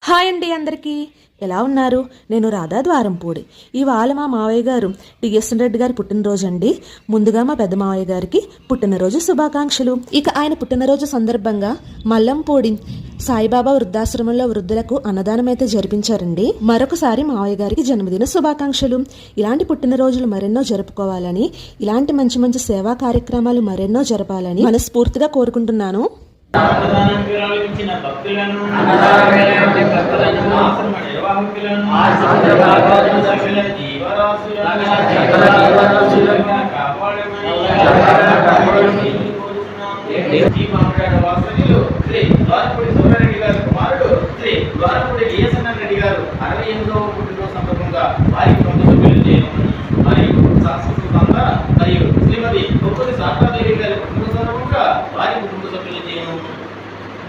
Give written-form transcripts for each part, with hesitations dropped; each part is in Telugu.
హాయ్ అండి అందరికీ ఎలా ఉన్నారు? నేను రాధా ద్వారంపూడి. ఇవాళ మా మావయ్య గారు టిఎస్ రెడ్డి గారి పుట్టినరోజు అండి. ముందుగా మా పెద్ద మావయ్య గారికి పుట్టినరోజు శుభాకాంక్షలు. ఇక ఆయన పుట్టినరోజు సందర్భంగా మల్లంపూడి సాయిబాబా వృద్ధాశ్రమంలో వృద్ధులకు అన్నదానం అయితే జరిపించారండి. మరొకసారి మావయ్య గారికి జన్మదిన శుభాకాంక్షలు. ఇలాంటి పుట్టినరోజులు మరెన్నో జరుపుకోవాలని, ఇలాంటి మంచి మంచి సేవా కార్యక్రమాలు మరెన్నో జరపాలని మనస్ఫూర్తిగా కోరుకుంటున్నాను.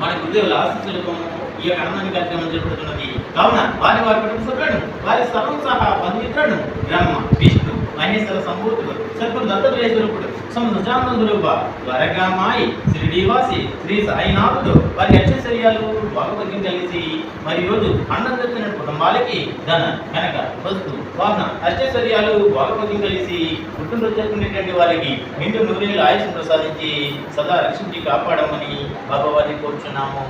మన గురుదేవుల ఆశీస్సులకు ఈ యొక్క అన్నదాన కార్యక్రమం జరుపుతున్నది. కావున వారి కుటుంబ సభ్యులను, వారి సర్వం సహా బంధుమిత్రులను, బ్రహ్మ విష్ణు మహేశ్వర సంభూతుడు సర్వ దత్తేశ్వరుడు సమజానందురూప ద్వారకామాయి శిరిడీవాసి శ్రీ సాయినాథుడు వారి అక్షశర్యాలు భాగవతం కలిసి మరి రోజు అన్నం తెచ్చిన కుటుంబాలకి ధన కనుక వస్తు వాహన అక్షశర్యాలు భాగవతం కలిసి పుట్టినరోజు జరుపుకునేటువంటి వారికి నిండు నూరేళ్ళు ఆయుష్ ప్రసాదించి సదా రక్షించి కాపాడమని బాబావారిని కోరుచున్నాము.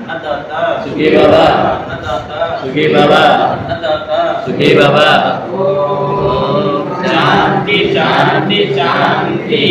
అన్నదాత సుఖీ బాబా, అన్నదాత సుఖీ బాబా, అన్నదాత సుఖీ బాబా. శాంతి శాంతి శాంతి.